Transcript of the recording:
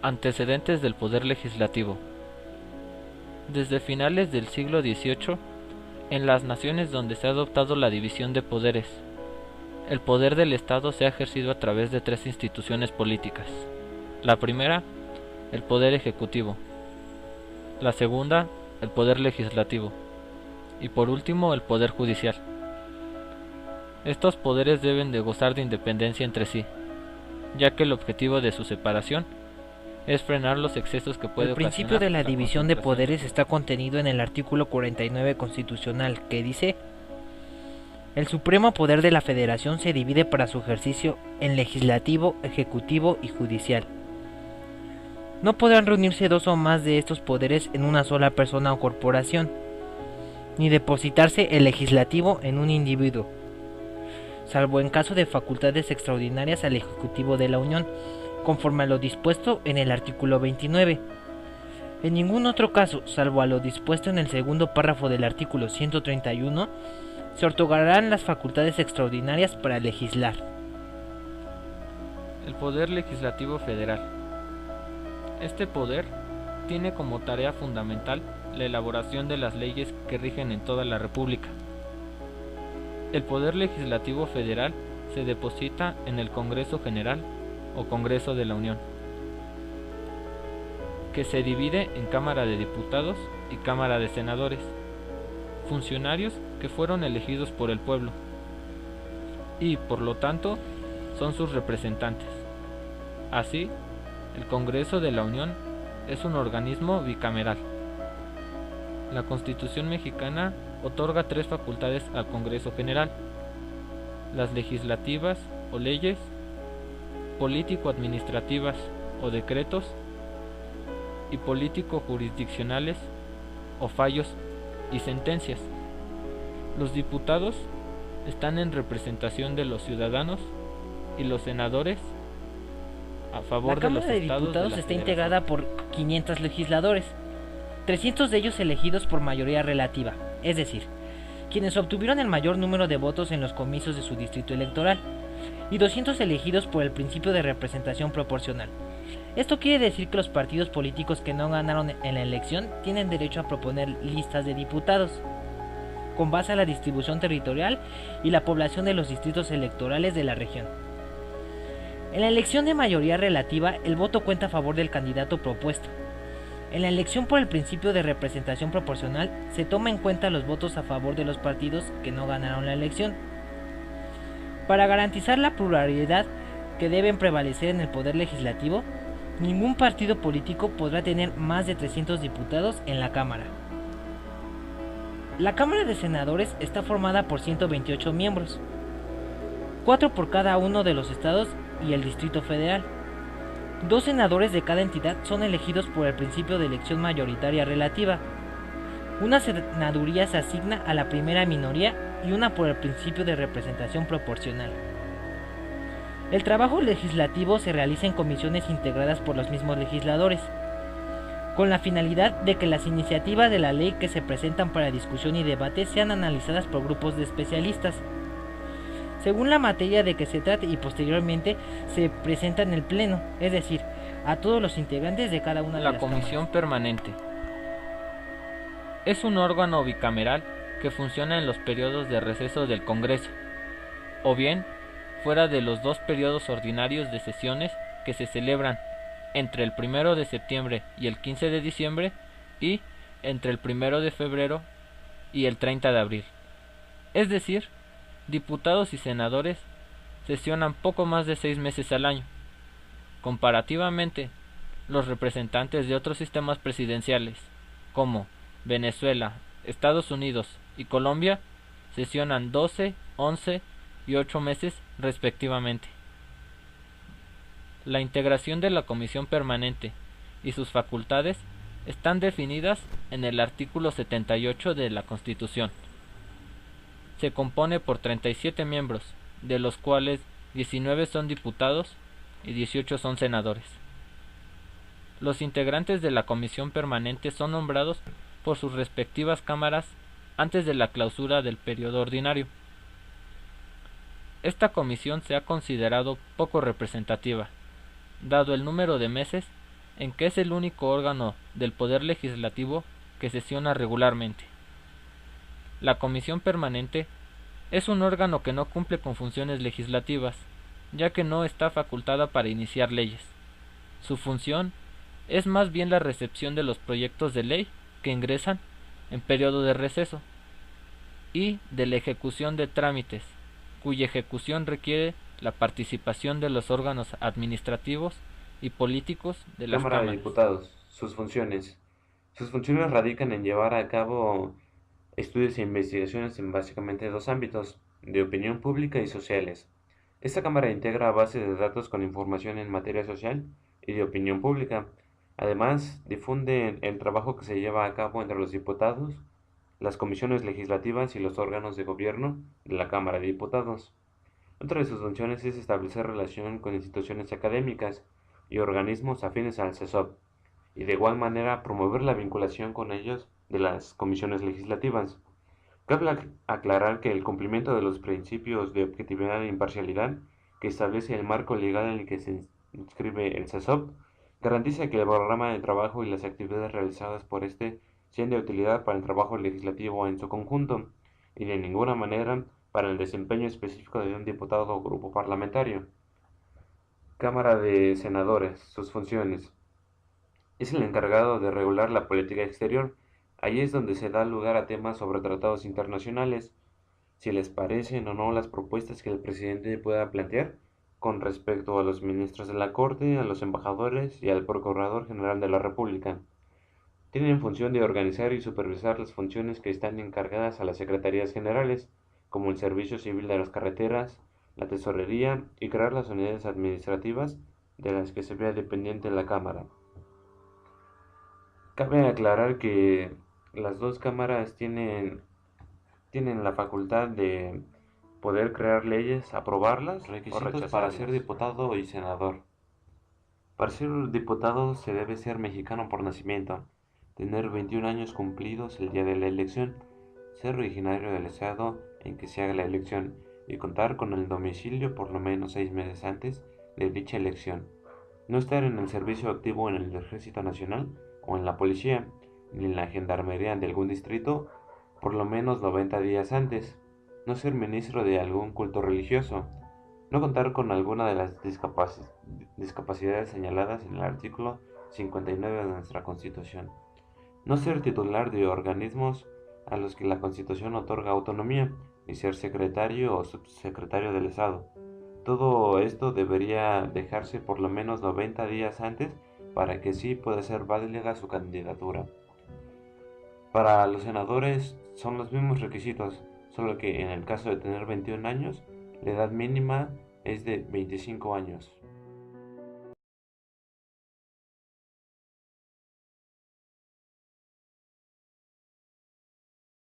Antecedentes del poder legislativo. Desde finales del siglo XVIII, en las naciones donde se ha adoptado la división de poderes, el poder del Estado se ha ejercido a través de tres instituciones políticas. La primera, el poder ejecutivo. La segunda, el poder legislativo. Y por último, el poder judicial. Estos poderes deben de gozar de independencia entre sí, ya que el objetivo de su separación es frenar los excesos que puede ocasionar. El principio de la división de poderes está contenido en el artículo 49 constitucional, que dice: el supremo poder de la Federación se divide para su ejercicio en legislativo, ejecutivo y judicial. No podrán reunirse dos o más de estos poderes en una sola persona o corporación, ni depositarse el legislativo en un individuo, salvo en caso de facultades extraordinarias al Ejecutivo de la Unión, conforme a lo dispuesto en el artículo 29. En ningún otro caso, salvo a lo dispuesto en el segundo párrafo del artículo 131, se otorgarán las facultades extraordinarias para legislar. El Poder Legislativo Federal. Este poder tiene como tarea fundamental la elaboración de las leyes que rigen en toda la República. El Poder Legislativo Federal se deposita en el Congreso General o Congreso de la Unión, que se divide en Cámara de Diputados y Cámara de Senadores, funcionarios que fueron elegidos por el pueblo y, por lo tanto, son sus representantes. Así, el Congreso de la Unión es un organismo bicameral. La Constitución mexicana otorga tres facultades al Congreso General: las legislativas o leyes, político-administrativas o decretos, y político-jurisdiccionales o fallos y sentencias. Los diputados están en representación de los ciudadanos y los senadores a favor de los estados. La Cámara de Diputados está integrada por 500 legisladores, 300 de ellos elegidos por mayoría relativa, es decir, quienes obtuvieron el mayor número de votos en los comicios de su distrito electoral, y 200 elegidos por el principio de representación proporcional. Esto quiere decir que los partidos políticos que no ganaron en la elección tienen derecho a proponer listas de diputados, con base a la distribución territorial y la población de los distritos electorales de la región. En la elección de mayoría relativa, el voto cuenta a favor del candidato propuesto. En la elección por el principio de representación proporcional, se toma en cuenta los votos a favor de los partidos que no ganaron la elección. Para garantizar la pluralidad que deben prevalecer en el poder legislativo, ningún partido político podrá tener más de 300 diputados en la Cámara. La Cámara de Senadores está formada por 128 miembros, 4 por cada uno de los estados y el Distrito Federal. 2 senadores de cada entidad son elegidos por el principio de elección mayoritaria relativa. Una senaduría se asigna a la primera minoría y una por el principio de representación proporcional. El trabajo legislativo se realiza en comisiones integradas por los mismos legisladores, con la finalidad de que las iniciativas de la ley que se presentan para discusión y debate sean analizadas por grupos de especialistas, según la materia de que se trate, y posteriormente se presenta en el Pleno, es decir, a todos los integrantes de cada una de las cámaras. La Comisión Permanente es un órgano bicameral que funciona en los periodos de receso del Congreso, o bien fuera de los 2 periodos ordinarios de sesiones que se celebran entre el 1 de septiembre y el 15 de diciembre y entre el 1 de febrero y el 30 de abril. Es decir, diputados y senadores sesionan poco más de 6 meses al año. Comparativamente, los representantes de otros sistemas presidenciales, como Venezuela, Estados Unidos y Colombia, sesionan 12, 11 y 8 meses respectivamente. La integración de la Comisión Permanente y sus facultades están definidas en el artículo 78 de la Constitución. Se compone por 37 miembros, de los cuales 19 son diputados y 18 son senadores. Los integrantes de la Comisión Permanente son nombrados por sus respectivas cámaras antes de la clausura del periodo ordinario. Esta comisión se ha considerado poco representativa, dado el número de meses en que es el único órgano del Poder Legislativo que sesiona regularmente. La Comisión Permanente es un órgano que no cumple con funciones legislativas, ya que no está facultada para iniciar leyes. Su función es más bien la recepción de los proyectos de ley que ingresan en periodo de receso y de la ejecución de trámites, cuya ejecución requiere la participación de los órganos administrativos y políticos de las Cámara de cámaras. Diputados. Sus funciones. Sus funciones radican en llevar a cabo estudios e investigaciones en básicamente dos ámbitos, de opinión pública y sociales. Esta Cámara integra bases de datos con información en materia social y de opinión pública. Además, difunde el trabajo que se lleva a cabo entre los diputados, las comisiones legislativas y los órganos de gobierno de la Cámara de Diputados. Otra de sus funciones es establecer relación con instituciones académicas y organismos afines al CESOP, y de igual manera promover la vinculación con ellos de las comisiones legislativas. Cabe aclarar que el cumplimiento de los principios de objetividad e imparcialidad que establece el marco legal en el que se inscribe el CESOP garantiza que el programa de trabajo y las actividades realizadas por este sean de utilidad para el trabajo legislativo en su conjunto y de ninguna manera para el desempeño específico de un diputado o grupo parlamentario. Cámara de Senadores. Sus funciones. Es el encargado de regular la política exterior. Allí es donde se da lugar a temas sobre tratados internacionales, si les parecen o no las propuestas que el presidente pueda plantear con respecto a los ministros de la Corte, a los embajadores y al Procurador General de la República. Tienen función de organizar y supervisar las funciones que están encargadas a las secretarías generales, como el Servicio Civil de las Carreteras, la Tesorería y crear las unidades administrativas de las que se vea dependiente la Cámara. Cabe aclarar que las dos cámaras tienen la facultad de poder crear leyes, aprobarlas o rechazarlas para ser diputado y senador. Para ser diputado se debe ser mexicano por nacimiento, tener 21 años cumplidos el día de la elección, ser originario del estado en que se haga la elección y contar con el domicilio por lo menos 6 meses antes de dicha elección. No estar en el servicio activo en el Ejército Nacional o en la Policía, ni en la Gendarmería de algún distrito por lo menos 90 días antes. No ser ministro de algún culto religioso. No contar con alguna de las discapacidades señaladas en el artículo 59 de nuestra Constitución. No ser titular de organismos a los que la Constitución otorga autonomía, ni ser secretario o subsecretario del Estado. Todo esto debería dejarse por lo menos 90 días antes para que sí pueda ser válida su candidatura. Para los senadores son los mismos requisitos, solo que en el caso de tener 21 años, la edad mínima es de 25 años.